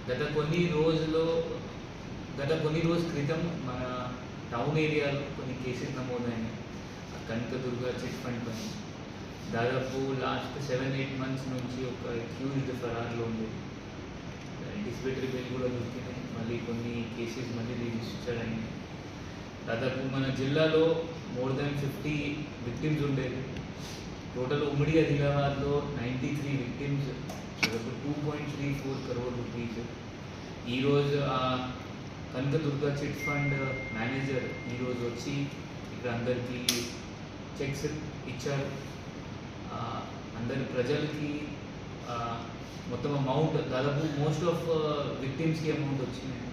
గత కొన్ని రోజు క్రితం మన టౌన్ ఏరియాలో కొన్ని కేసెస్ నమోదైనాయి. కనకదుర్గ చిట్ ఫండ్ పని దాదాపు లాస్ట్ 7-8 months నుంచి ఒక అక్యూజ్డ్ ఫరార్లో ఉండేది. యాంటిసిపేటరీ బెయిల్ కూడా దొరికినాయి. మళ్ళీ కొన్ని కేసెస్ మళ్ళీ రిజిస్టర్ అయినాయి. దాదాపు మన జిల్లాలో మోర్ దాన్ 50 విక్టిమ్స్ ఉండేది. టోటల్ ఉమ్మడి ఆదిలాబాద్లో 93 విక్టిమ్స్, దాదాపు 2.34 crore రూపీస్. ఈరోజు ఆ కనకదుర్గ చిట్ ఫండ్ మేనేజర్ ఈరోజు వచ్చి ఇక్కడ అందరికీ చెక్స్ ఇచ్చారు. అందరి ప్రజలకి మొత్తం అమౌంట్ దాదాపు మోస్ట్ ఆఫ్ విక్టిమ్స్కి అమౌంట్ వచ్చినాయి.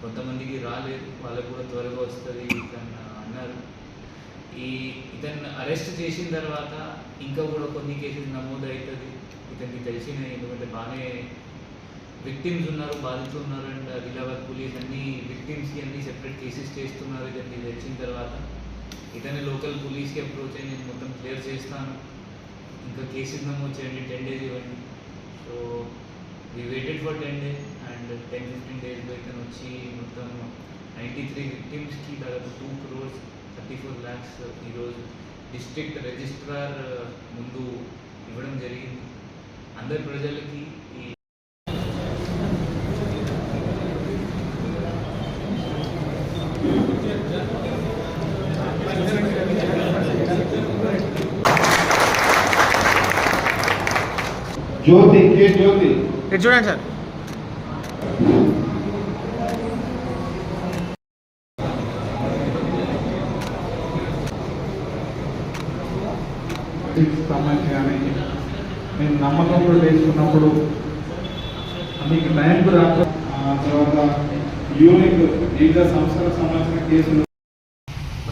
కొంతమందికి రాలేదు, వాళ్ళకు కూడా త్వరగా వస్తుంది ఇతను అన్నారు. ఇతను అరెస్ట్ చేసిన తర్వాత ఇంకా కూడా కొన్ని కేసెస్ నమోదు అవుతుంది. ఇతనికి తెలిసినాయి, ఎందుకంటే బాగానే విక్టిమ్స్ ఉన్నారు, బాధితులు ఉన్నారు. అండ్ ఆదిలాబాద్ పోలీస్ అన్ని విక్టిమ్స్కి అన్ని సెపరేట్ కేసెస్ చేస్తున్నారు. ఇతనికి తెలిసిన తర్వాత ఇతని లోకల్ పోలీస్కి అప్రోచ్ అయ్యి నేను మొత్తం క్లియర్ చేస్తాను, ఇంకా కేసెస్ నమోదు చేయండి, 10 days ఇవ్వండి. So we waited for 10 days and 10-15 daysలో ఇతను వచ్చి మొత్తం 93 విక్టిమ్స్కి దాదాపు 2.34 crore ఈరోజు డిస్ట్రిక్ట్ రిజిస్ట్రార్ ముందు ఇవ్వడం జరిగింది. అందరి ప్రజలకి ఈ జ్యోతి జ్యోతి చూడండి సార్. సంబంధించి కానీ నేను నమ్మకంలో వేసుకున్నప్పుడు మీకు టైంకు రాక తర్వాత యూనిక్ వివిధ సంస్థలకు సంబంధించిన కేసులు.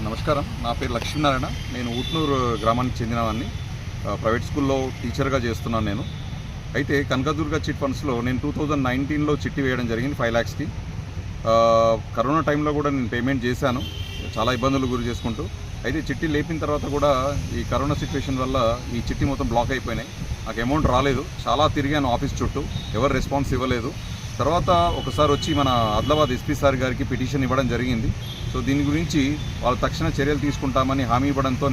నమస్కారం, నా పేరు లక్ష్మీనారాయణ. నేను ఊట్నూరు గ్రామానికి చెందినవాడిని. ప్రైవేట్ స్కూల్లో టీచర్గా చేస్తున్నాను నేను. అయితే కనకదుర్గ చిట్ ఫండ్స్లో నేను 2019లో చిట్టి వేయడం జరిగింది 5 lakhsకి. కరోనా టైంలో కూడా నేను పేమెంట్ చేశాను, చాలా ఇబ్బందులు గురి చేసుకుంటూ. అయితే చిట్టి లేపిన తర్వాత కూడా ఈ కరోనా సిచ్యువేషన్ వల్ల ఈ చిట్టి మొత్తం బ్లాక్ అయిపోయినాయి. నాకు అమౌంట్ రాలేదు, చాలా తిరిగాను ఆఫీస్ చుట్టూ, ఎవరు రెస్పాన్స్ ఇవ్వలేదు. తర్వాత ఒకసారి వచ్చి మన ఆదిలాబాద్ ఎస్పీ సార్ గారికి పిటిషన్ ఇవ్వడం జరిగింది. సో దీని గురించి వాళ్ళు తక్షణ చర్యలు తీసుకుంటామని హామీ ఇవ్వడంతో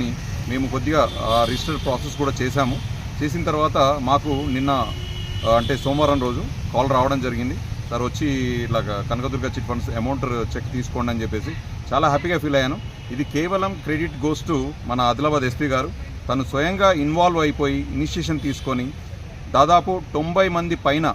మేము కొద్దిగా రిజిస్టర్ ప్రాసెస్ కూడా చేశాము. చేసిన తర్వాత మాకు నిన్న అంటే సోమవారం రోజు కాల్ రావడం జరిగింది. సార్ వచ్చి ఇలాగ Kanakadurga chit funds amount cheque తీసుకోండి అని చెప్పేసి చాలా హ్యాపీగా ఫీల్ అయ్యాను. ఇది కేవలం క్రెడిట్ గోస్ టు మన ఆదిలాబాద్ ఎస్పీ గారు. తను స్వయంగా ఇన్వాల్వ్ అయిపోయి ఇనిషియేషన్ తీసుకొని దాదాపు 90 మంది పైన